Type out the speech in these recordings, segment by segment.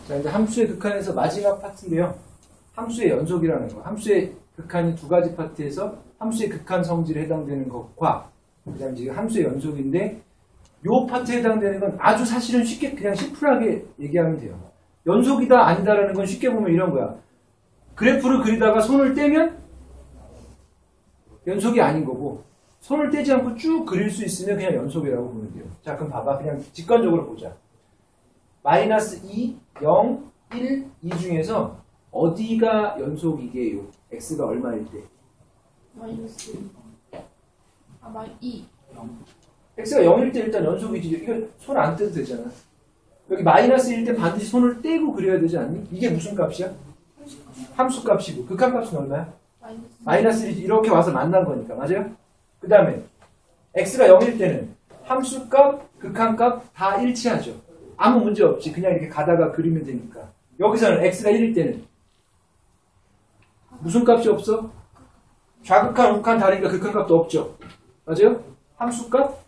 자, 이제 함수의 극한에서 마지막 파트인데요. 함수의 연속이라는 거. 함수의 극한이 두 가지 파트에서 함수의 극한 성질에 해당되는 것과 그다음에 지금 함수의 연속인데 요 파트에 해당되는 건 아주 사실은 쉽게 그냥 심플하게 얘기하면 돼요. 연속이다 아니다라는 건 쉽게 보면 이런 거야. 그래프를 그리다가 손을 떼면 연속이 아닌 거고 손을 떼지 않고 쭉 그릴 수 있으면 그냥 연속이라고 보면 돼요. 자, 그럼 봐봐. 그냥 직관적으로 보자. 마이너스 2, 0, 1, 2 중에서 어디가 연속이게요? x가 얼마일 때? 마이너스 2. x가 0일 때 일단 연속이지. 이거 손 안 떼도 되잖아. 여기 마이너스 1일 때 반드시 손을 떼고 그려야 되지 않니? 이게 무슨 값이야? 함수 값이고 극한 값은 얼마야? 마이너스 1이지. 이렇게 와서 만난 거니까. 맞아요? 그 다음에 x가 0일 때는 함수 값, 극한 값 다 일치하죠. 아무 문제 없이 그냥 이렇게 가다가 그리면 되니까. 여기서는 x가 1일 때는 무슨 값이 없어? 좌극한, 우극한 다르니까 극한 값도 없죠. 맞아요? 함수 값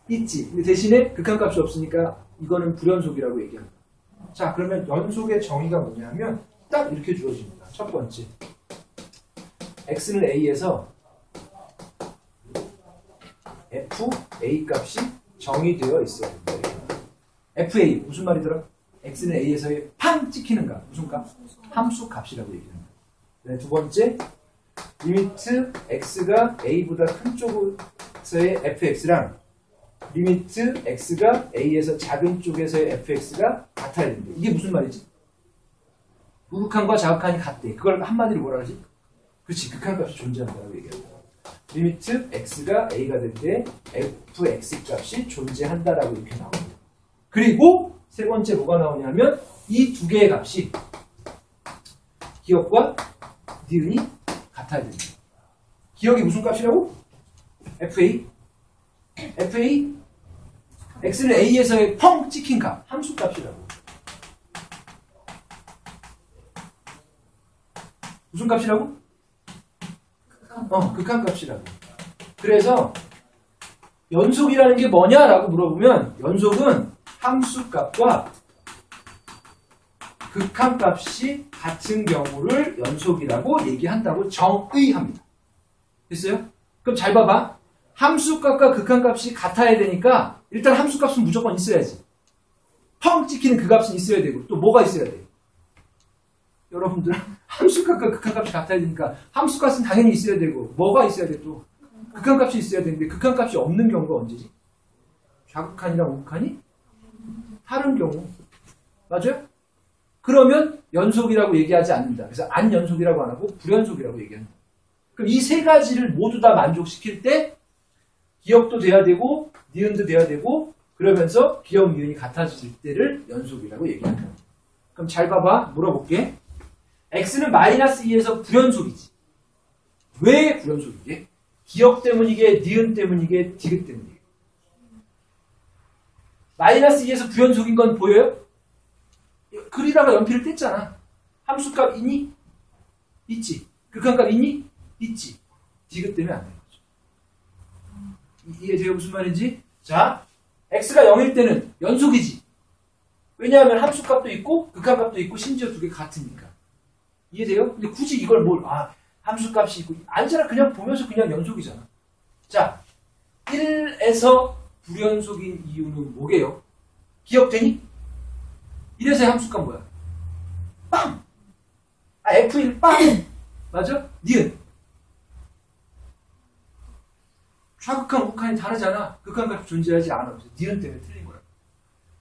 있지. 근데 대신에 극한 값이 없으니까 이거는 불연속이라고 얘기합니다. 자, 그러면 연속의 정의가 뭐냐 하면 딱 이렇게 주어집니다. 첫 번째. x는 a에서 fa 값이 정의되어 있어야 된다. fa 무슨 말이더라? x는 a에서의 팡 찍히는 값. 무슨 값? 함수 값이라고 얘기합니다. 네, 두 번째. 리미트 x가 a보다 큰 쪽에서의 fx랑 리미트 x가 a에서 작은 쪽에서의 fx가 같아야 된다. 이게 무슨 말이지? 우극한과 자극한이 같대. 그걸 한마디로 뭐라 하지? 그렇지. 극한값이 존재한다고 얘기합니다. 리미트 x가 a가 될 때 fx 값이 존재한다라고 이렇게 나옵니다. 그리고 세 번째 뭐가 나오냐면 이 두 개의 값이 기억과 니은이 같아야 됩니다. 기억이 무슨 값이라고? fa x는 a에서의 펑 찍힌 값 함수 값이라고. 무슨 값이라고? 극한 값이라고. 그래서 연속이라는 게 뭐냐라고 물어보면 연속은 함수 값과 극한 값이 같은 경우를 연속이라고 얘기한다고 정의합니다. 됐어요? 그럼 잘 봐봐. 함수 값과 극한 값이 같아야 되니까 일단 함수 값은 무조건 있어야지. 펑 찍히는 그 값은 있어야 되고 또 뭐가 있어야 돼? 여러분들 함수 값과 극한 값이 같아야 되니까 함수 값은 당연히 있어야 되고 뭐가 있어야 돼 또? 극한 값이 있어야 되는데 극한 값이 없는 경우가 언제지? 좌극한이랑 우극한이 다른 경우. 맞아요? 그러면 연속이라고 얘기하지 않는다. 그래서 안 연속이라고 안 하고 불연속이라고 얘기합니다. 그럼 이 세 가지를 모두 다 만족시킬 때 기억도 돼야 되고 니은도 돼야 되고 그러면서 기억, 니은이 같아질 때를 연속이라고 얘기합니다. 그럼 잘 봐봐. 물어볼게. x는 마이너스 2에서 불연속이지. 왜 불연속이게? 기억 때문이게, 니은 때문이게, 디귿 때문이게. 마이너스 2에서 불연속인 건 보여요? 그리다가 연필을 뗐잖아. 함수값 있니? 있지. 극한값 있니? 있지. 디귿 때문에 안 되는 거죠. 이해돼요? 무슨 말인지? 자, x가 0일 때는 연속이지. 왜냐하면 함수값도 있고 극한값도 있고 심지어 두 개 같으니까. 이해돼요? 근데 굳이 이걸 함수값이 있고 아니잖아. 그냥 보면서 그냥 연속이잖아. 자, 1에서 불연속인 이유는 뭐게요? 기억되니? 1에서의 함수값 뭐야? 빵! f1 빵! 맞아? 니은. 좌극한, 우극한이 다르잖아. 극한값이 존재하지 않아. 니은 때문에 틀린 거야.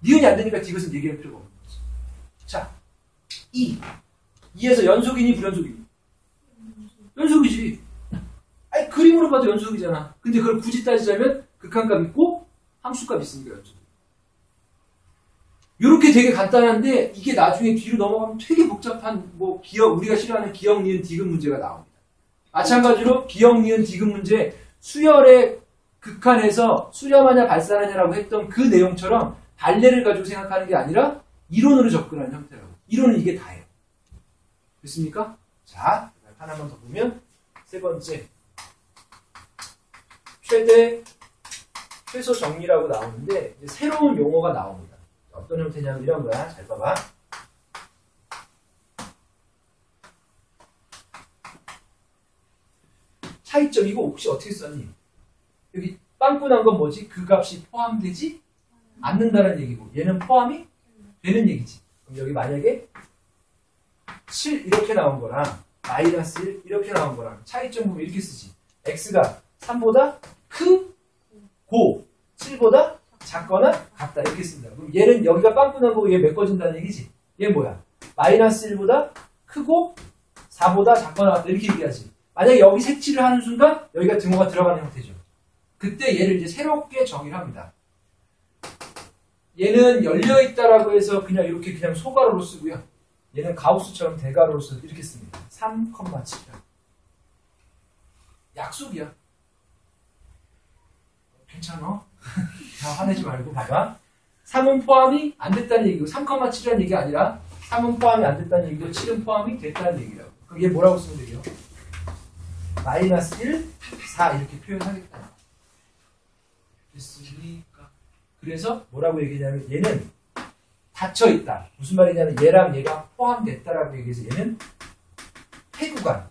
니은이 안 되니까 디귿은 얘기할 필요가 없는 거지. 자, 2에서 연속이니 불연속이니? 연속이지. 아니 그림으로 봐도 연속이잖아. 근데 그걸 굳이 따지자면 극한값 있고 함수값 있으니까 연속. 요렇게 되게 간단한데 이게 나중에 뒤로 넘어가면 되게 복잡한 우리가 싫어하는 기억, 니은, 디귿 문제가 나옵니다. 마찬가지로 기억, 니은, 디귿 문제 수열의 극한에서 수렴하냐 발산하냐라고 했던 그 내용처럼 단례를 가지고 생각하는 게 아니라 이론으로 접근하는 형태라고. 이론은 이게 다예요. 됐습니까? 자, 하나만 더 보면 세 번째 최소 정리라고 나오는데 이제 새로운 용어가 나옵니다. 어떤 형태냐면 이런 거야. 잘 봐봐. 차이점 이거 혹시 어떻게 썼니? 여기 빵꾸난 건 뭐지? 그 값이 포함되지 않는다는 얘기고 얘는 포함이 되는 얘기지. 그럼 여기 만약에 7 이렇게 나온 거랑 마이너스 1 이렇게 나온 거랑 차이점 보면 이렇게 쓰지. x가 3보다 크고 7보다 작거나 같다 이렇게 씁니다. 그럼 얘는 여기가 빵꾸난 거고 얘 메꿔진다는 얘기지. 얘 뭐야? 마이너스 1보다 크고 4보다 작거나 같다 이렇게 얘기하지. 만약에 여기 색칠을 하는 순간 여기가 등호가 들어가는 형태죠. 그때 얘를 이제 새롭게 정의를 합니다. 얘는 열려있다라고 해서 그냥 이렇게 그냥 소가로로 쓰고요. 얘는 가우스처럼 대가로로 써서 이렇게 씁니다. 3,7. 약속이야. 괜찮아? 다 화내지 말고 봐봐. 3은 포함이 안 됐다는 얘기고 3,7이라는 얘기가 아니라 3은 포함이 안 됐다는 얘기고 7은 포함이 됐다는 얘기라고. 그럼 얘 뭐라고 쓰면 되게요? 마이너스 1, 4 이렇게 표현하겠다. 됐으니까. 그래서 뭐라고 얘기하냐면 얘는 닫혀있다. 무슨 말이냐면 얘랑 얘가 포함됐다라고 얘기해서 얘는 폐구간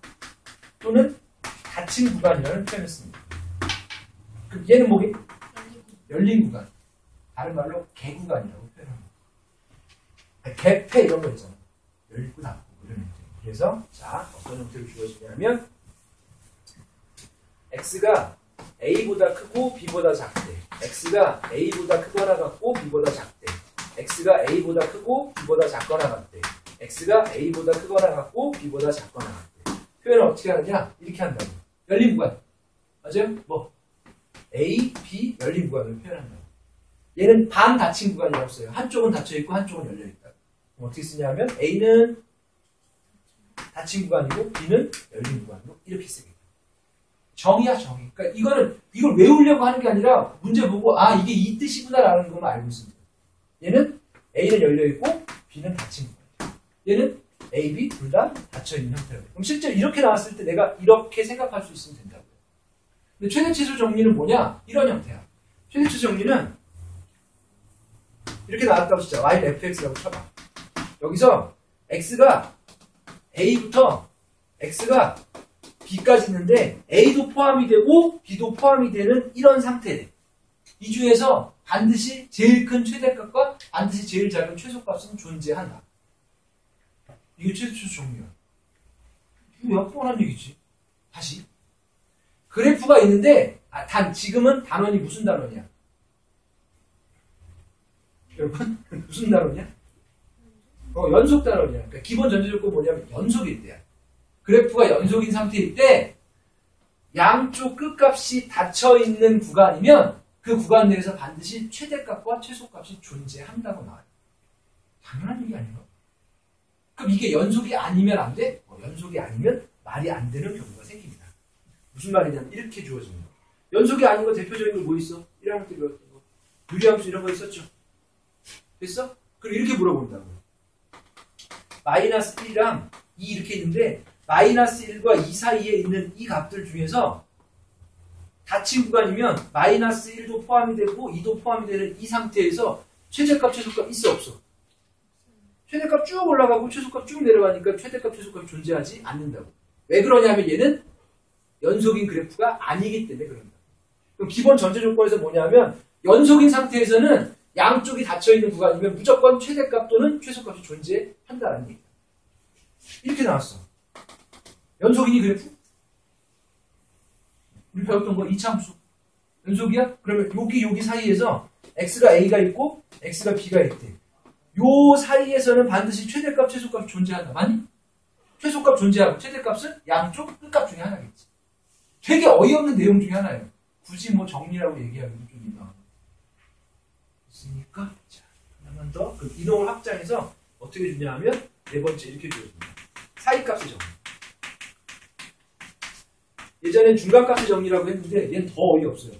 또는 닫힌 구간이라는 표현을 씁니다. 그럼 얘는 뭐게? 열린 구간. 다른 말로 개구간이라고 표현합니다. 개폐 이런 거 있잖아. 열고 닫고 이런 형태. 그래서 자 어떤 형태로 주어지냐면 x가 a보다 크고 b보다 작대. x가 a보다 크거나 같고 b보다 작대. x가 a보다 크고 b보다 작거나 같대. x가 a보다 크거나 같고 b보다 작거나 같대. 표현을 어떻게 하느냐? 이렇게 한다고. 열린 구간. 맞아요? 뭐 a, b 열린 구간을 표현한다고. 얘는 반 닫힌 구간이라고 써요. 한쪽은 닫혀있고 한쪽은 열려있다. 그럼 어떻게 쓰냐면 a는 닫힌 구간이고 b는 열린 구간으로 이렇게 쓰겠다. 정의야 정의. 그러니까 이걸 외우려고 하는 게 아니라 문제 보고 아 이게 이 뜻이구나라는 것만 알고 있습니다. 얘는 A는 열려있고 B는 닫힌 거예요. 얘는 A, B 둘 다 닫혀있는 형태라고. 그럼 실제로 이렇게 나왔을 때 내가 이렇게 생각할 수 있으면 된다고요. 근데 최대치수 정리는 뭐냐? 이런 형태야. 최대치수 정리는 이렇게 나왔다고 치자. Y는 fx라고 쳐봐. 여기서 x가 A부터 x가 B까지 있는데 A도 포함이 되고 B도 포함이 되는 이런 상태. 이 중에서 반드시 제일 큰 최대값과 반드시 제일 작은 최소값은 존재한다. 이게 최대치수 정리야. 이거 몇 번 한 얘기지? 다시. 그래프가 있는데 지금은 단원이 무슨 단원이야? 여러분 무슨 단원이야? 연속 단원이야. 그러니까 기본 전제조건 뭐냐면 연속일 때야. 그래프가 연속인 상태일 때 양쪽 끝값이 닫혀있는 구간이면 그 구간 내에서 반드시 최대값과 최소값이 존재한다고 나와요. 당연한 얘기 아닌가? 그럼 이게 연속이 아니면 안 돼? 연속이 아니면 말이 안 되는 경우가 생깁니다. 무슨 말이냐면 이렇게 주어지는 거. 연속이 아닌 거 대표적인 거 뭐 있어? 1학년 때 배웠던 거. 유리함수 이런 거 있었죠? 됐어? 그럼 이렇게 물어본다고. 마이너스 1이랑 2 이렇게 있는데 마이너스 1과 2 사이에 있는 이 값들 중에서 닫힌 구간이면 마이너스 1도 포함이 되고 2도 포함이 되는 이 상태에서 최대값, 최소값 있어 없어? 최대값 쭉 올라가고 최소값 쭉 내려가니까 최대값, 최소값이 존재하지 않는다고. 왜 그러냐면 얘는 연속인 그래프가 아니기 때문에 그런다. 그럼 기본 전제 조건에서 뭐냐면 연속인 상태에서는 양쪽이 닫혀있는 구간이면 무조건 최대값 또는 최소값이 존재한다는 얘기다. 이렇게 나왔어. 연속이니 그래프? 우리 배웠던 거 이차함수. 연속이야? 그러면 여기 사이에서 x가 a가 있고 x가 b가 있대. 요 사이에서는 반드시 최대값, 최소값이 존재한다. 맞니? 최소값 존재하고 최대값은 양쪽 끝값 중에 하나겠지. 되게 어이없는 내용 중에 하나예요. 굳이 뭐 정리라고 얘기하기도 좀 민망하고. 있으니까 자, 하나만 더. 그 이동을 확장해서 어떻게 주냐 하면 네 번째 이렇게 주어집니다. 사이값의 정리. 예전엔 중간값의 정리라고 했는데 얘는 더 어이없어요.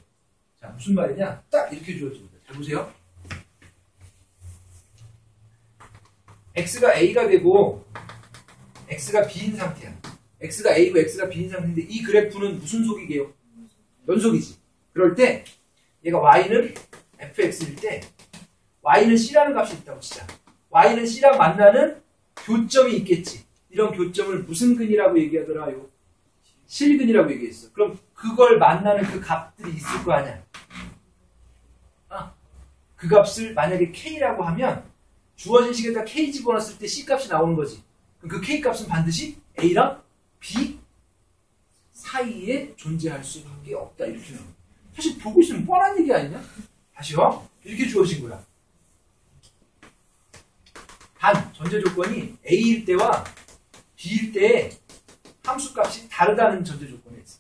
자, 무슨 말이냐? 딱 이렇게 주어집니다. 잘 보세요. x가 a가 되고 x가 b인 상태야. x가 a고 x가 b인 상태인데 이 그래프는 무슨 속이게요? 연속이지. 그럴 때 얘가 y는 fx일 때 y는 c라는 값이 있다고 치자. y는 c랑 만나는 교점이 있겠지. 이런 교점을 무슨 근이라고 얘기하더라요? 실근이라고 얘기했어. 그럼 그걸 만나는 그 값들이 있을 거 아니야. 그 값을 만약에 K라고 하면 주어진 식에다 K 집어넣었을 때 C 값이 나오는 거지. 그럼 그 K 값은 반드시 A랑 B 사이에 존재할 수밖에 없다. 이렇게 나와. 사실 보고 있으면 뻔한 얘기 아니냐? 다시요. 이렇게 주어진 거야. 단 전제 조건이 A일 때와 B일 때의 함수 값이 다르다는 전제 조건이 있어.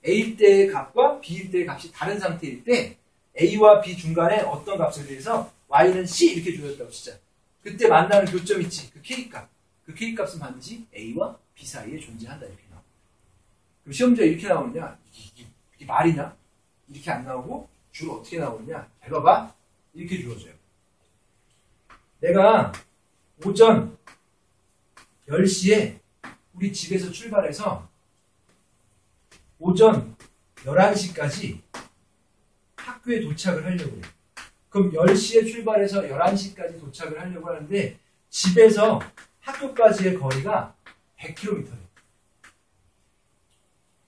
A일 때의 값과 B일 때의 값이 다른 상태일 때 A와 B 중간에 어떤 값에 대해서 Y는 C 이렇게 주어졌다고 치자. 그때 만나는 교점 있지. 그 K값. 그 K값은 반드시 A와 B 사이에 존재한다. 이렇게 나와. 그럼 시험 문제가 이렇게 나오느냐? 이게 말이냐? 이렇게 안 나오고 주로 어떻게 나오느냐? 잘 봐봐. 이렇게 주어져요. 내가 오전 10시에 우리 집에서 출발해서 오전 11시까지 학교에 도착을 하려고 해요. 그럼 10시에 출발해서 11시까지 도착을 하려고 하는데 집에서 학교까지의 거리가 100km예요.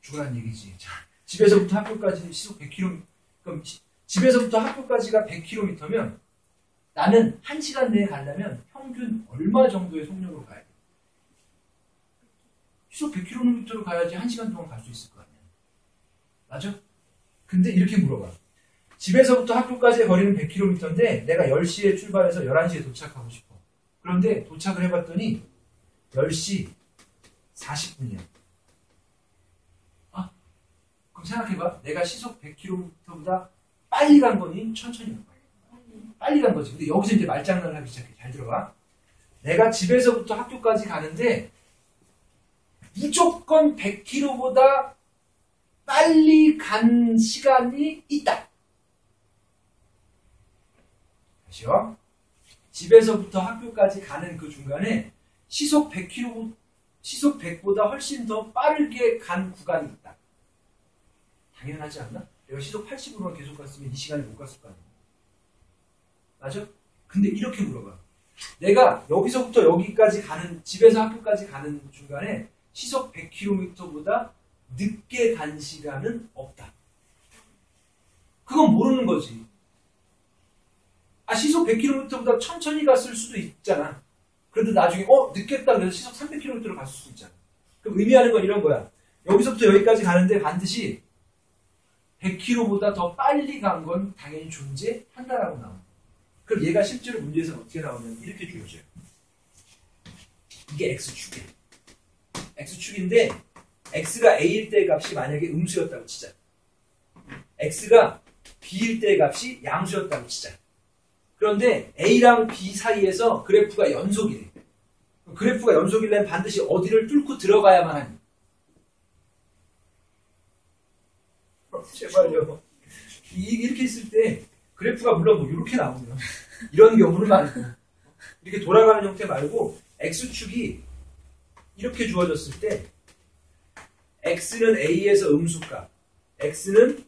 죽으라는 얘기지. 자, 집에서부터 학교까지 시속 100km. 그럼 집에서부터 학교까지가 100km면 나는 1시간 내에 가려면 평균 얼마 정도의 속력으로 가야 돼? 시속 100km로 가야지 1시간 동안 갈 수 있을 거 아니야. 맞아? 근데 이렇게 물어봐. 집에서부터 학교까지의 거리는 100km인데 내가 10시에 출발해서 11시에 도착하고 싶어. 그런데 도착을 해봤더니 10시 40분이야. 그럼 생각해봐. 내가 시속 100km보다 빨리 간 거니 천천히 간 거야? 빨리 간 거지. 근데 여기서 이제 말장난을 하기 시작해. 잘 들어봐. 내가 집에서부터 학교까지 가는데 무조건 100km보다 빨리 간 시간이 있다. 다시요. 집에서부터 학교까지 가는 그 중간에 시속 100보다 훨씬 더 빠르게 간 구간이 있다. 당연하지 않나? 내가 시속 80으로만 계속 갔으면 이 시간에 못 갔을 거 아니야. 맞아? 근데 이렇게 물어봐. 내가 여기서부터 여기까지 가는, 집에서 학교까지 가는 중간에 시속 100km보다 늦게 간 시간은 없다. 그건 모르는 거지. 시속 100km보다 천천히 갔을 수도 있잖아. 그래도 나중에 늦겠다 그래서 시속 300km로 갔을 수도 있잖아. 그럼 의미하는 건 이런 거야. 여기서부터 여기까지 가는데 반드시 100km보다 더 빨리 간 건 당연히 존재한다라고 나옵니다. 그럼 얘가 실제로 문제에서 어떻게 나오냐면 이렇게 주어져요. 이게 X축이에요. X축인데 X가 A일 때의 값이 만약에 음수였다고 치자. X가 B일 때의 값이 양수였다고 치자. 그런데 A랑 B 사이에서 그래프가 연속이래. 그래프가 연속이려면 반드시 어디를 뚫고 들어가야만 하니. 제발요. 이렇게 있을 때 그래프가 물론 뭐 이렇게 나오면 이런 경우는 말고 이렇게 돌아가는 형태 말고 X축이 이렇게 주어졌을 때 X는 A에서 음수값, X는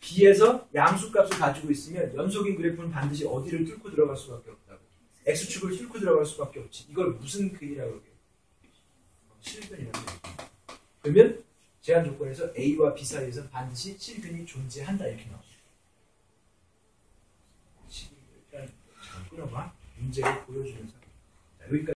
B에서 양수값을 가지고 있으면 연속인 그래프는 반드시 어디를 뚫고 들어갈 수밖에 없다고. X축을 뚫고 들어갈 수밖에 없지. 이걸 무슨 근이라고 그래요? 실근이라고 해요. 그러면 제한 조건에서 A와 B 사이에서 반드시 실근이 존재한다 이렇게 나옵니다. 일단 잘 끊어봐. 문제를 보여주면서. 자, 여기까지.